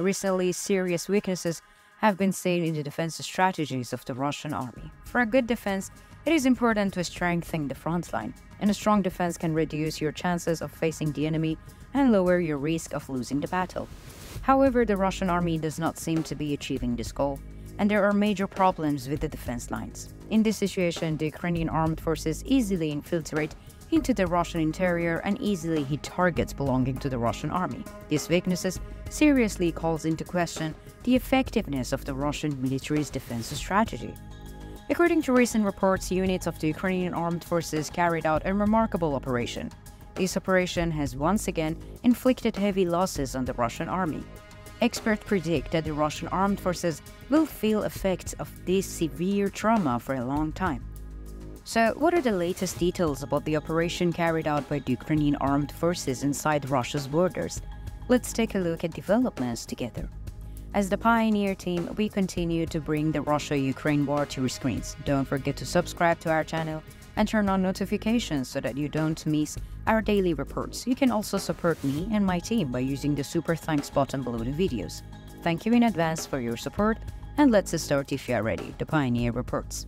recently serious weaknesses have been seen in the defense strategies of the Russian army. For a good defense, it is important to strengthen the front line, and a strong defense can reduce your chances of facing the enemy and lower your risk of losing the battle. However, the Russian army does not seem to be achieving this goal, and there are major problems with the defense lines. In this situation, the Ukrainian armed forces easily infiltrate into the Russian interior and easily hit targets belonging to the Russian army. These weaknesses seriously calls into question the effectiveness of the Russian military's defense strategy. According to recent reports, units of the Ukrainian armed forces carried out a remarkable operation. This operation has once again inflicted heavy losses on the Russian army. Experts predict that the Russian armed forces will feel effects of this severe trauma for a long time. So, what are the latest details about the operation carried out by the Ukrainian armed forces inside Russia's borders? Let's take a look at developments together. As the Pioneer team, we continue to bring the Russia-Ukraine war to your screens. Don't forget to subscribe to our channel and turn on notifications so that you don't miss our daily reports. You can also support me and my team by using the super thanks button below the videos. Thank you in advance for your support, and let's start if you are ready. The Pioneer reports.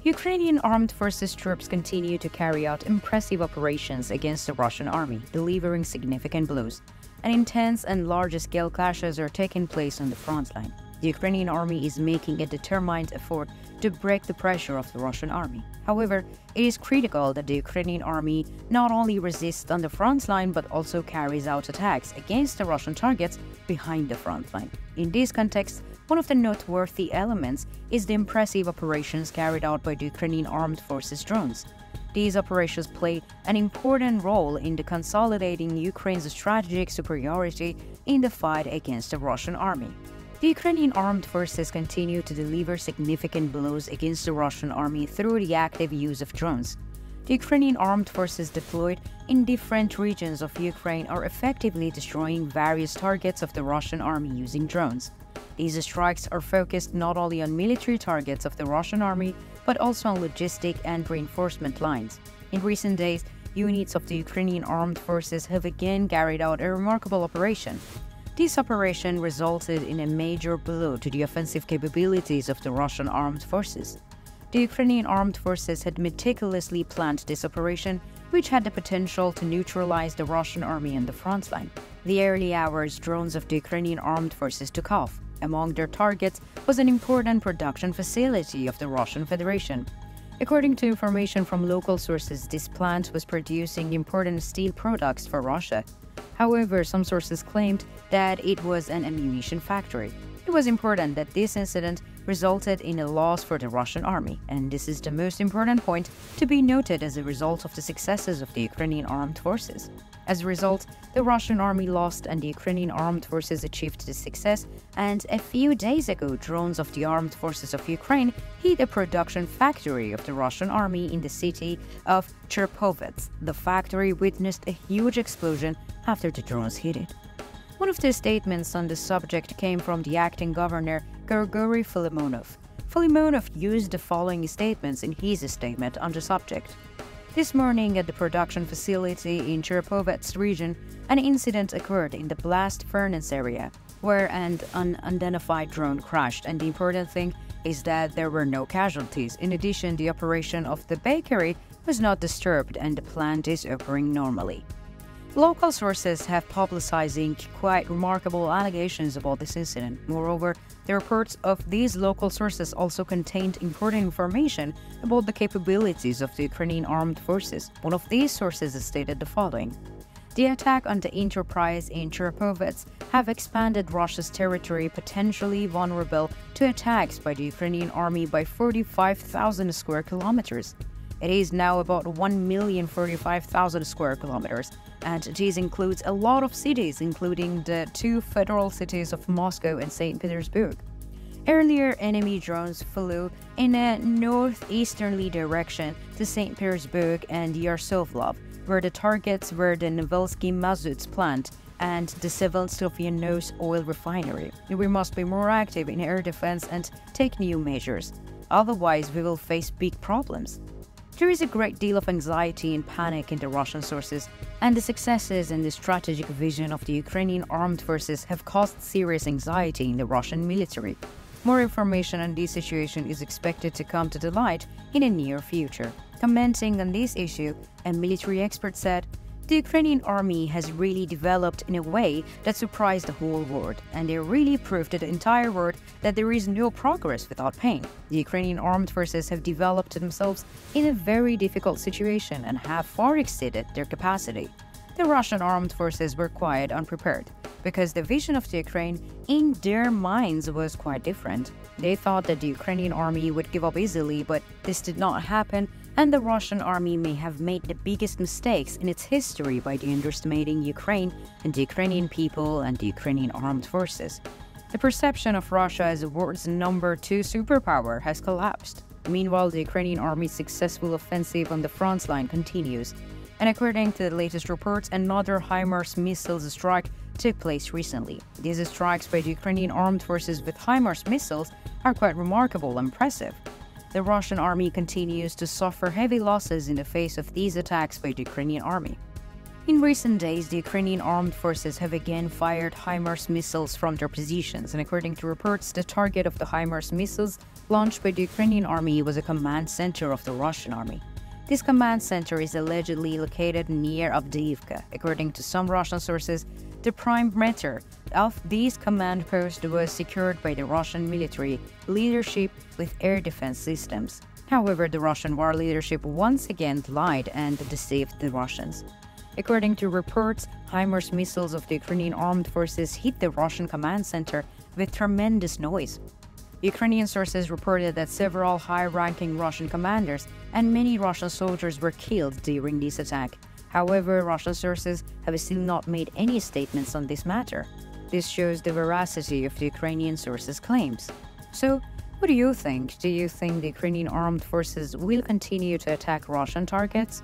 Ukrainian armed forces troops continue to carry out impressive operations against the Russian army, delivering significant blows. And intense and large-scale clashes are taking place on the front line. The Ukrainian army is making a determined effort to break the pressure of the Russian army. However, it is critical that the Ukrainian army not only resists on the front line but also carries out attacks against the Russian targets behind the front line. In this context, one of the noteworthy elements is the impressive operations carried out by the Ukrainian Armed Forces drones. These operations play an important role in the consolidating Ukraine's strategic superiority in the fight against the Russian army. The Ukrainian armed forces continue to deliver significant blows against the Russian army through the active use of drones. The Ukrainian armed forces deployed in different regions of Ukraine are effectively destroying various targets of the Russian army using drones. These strikes are focused not only on military targets of the Russian army, but also on logistic and reinforcement lines. In recent days, units of the Ukrainian armed forces have again carried out a remarkable operation. This operation resulted in a major blow to the offensive capabilities of the Russian armed forces. The Ukrainian armed forces had meticulously planned this operation, which had the potential to neutralize the Russian army on the front line. The early hours, drones of the Ukrainian armed forces took off. Among their targets was an important production facility of the Russian Federation. According to information from local sources, this plant was producing important steel products for Russia. However, some sources claimed that it was an ammunition factory. It was important that this incident resulted in a loss for the Russian army, and this is the most important point to be noted as a result of the successes of the Ukrainian armed forces. As a result, the Russian army lost and the Ukrainian armed forces achieved this success, and a few days ago, drones of the armed forces of Ukraine hit a production factory of the Russian army in the city of Cherpovets. The factory witnessed a huge explosion after the drones hit it. One of the statements on the subject came from the acting governor, Grigory Filimonov. Filimonov used the following statements in his statement on the subject. This morning at the production facility in Cherpovets region, an incident occurred in the blast furnace area, where an unidentified drone crashed, and the important thing is that there were no casualties. In addition, the operation of the bakery was not disturbed and the plant is operating normally. Local sources have publicizing quite remarkable allegations about this incident. Moreover, the reports of these local sources also contained important information about the capabilities of the Ukrainian armed forces. One of these sources stated the following. The attack on the enterprise in Cherpovets have expanded Russia's territory, potentially vulnerable to attacks by the Ukrainian army by 45,000 square kilometers. It is now about 1,045,000 square kilometers, and this includes a lot of cities, including the two federal cities of Moscow and St. Petersburg. Earlier, enemy drones flew in a northeasterly direction to St. Petersburg and Yaroslavl, where the targets were the Novelsky Mazuts plant and the Sevastopol oil refinery. We must be more active in air defense and take new measures. Otherwise, we will face big problems. There is a great deal of anxiety and panic in the Russian sources, and the successes and the strategic vision of the Ukrainian armed forces have caused serious anxiety in the Russian military. More information on this situation is expected to come to the light in the near future. Commenting on this issue, a military expert said, "The Ukrainian army has really developed in a way that surprised the whole world, and they really proved to the entire world that there is no progress without pain. The Ukrainian armed forces have developed themselves in a very difficult situation and have far exceeded their capacity. The Russian armed forces were quite unprepared, because the vision of the Ukraine in their minds was quite different. They thought that the Ukrainian army would give up easily, but this did not happen, and the Russian army may have made the biggest mistakes in its history by underestimating Ukraine and the Ukrainian people and the Ukrainian armed forces. The perception of Russia as the world's #2 superpower has collapsed. Meanwhile, the Ukrainian army's successful offensive on the front line continues, and according to the latest reports, another HIMARS missiles strike took place recently. These strikes by the Ukrainian armed forces with HIMARS missiles are quite remarkable and impressive. The Russian army continues to suffer heavy losses in the face of these attacks by the Ukrainian army. In recent days, the Ukrainian armed forces have again fired HIMARS missiles from their positions, and according to reports, the target of the HIMARS missiles launched by the Ukrainian army was a command center of the Russian army. This command center is allegedly located near Avdiivka. According to some Russian sources, the perimeter of this command post was secured by the Russian military leadership with air defense systems. However, the Russian war leadership once again lied and deceived the Russians. According to reports, HIMARS missiles of the Ukrainian armed forces hit the Russian command center with tremendous noise. Ukrainian sources reported that several high-ranking Russian commanders and many Russian soldiers were killed during this attack. However, Russian sources have still not made any statements on this matter. This shows the veracity of the Ukrainian sources' claims. So, what do you think? Do you think the Ukrainian armed forces will continue to attack Russian targets?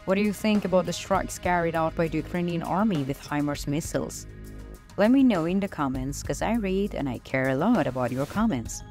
What do you think about the strikes carried out by the Ukrainian army with HIMARS missiles? Let me know in the comments, because I read and I care a lot about your comments.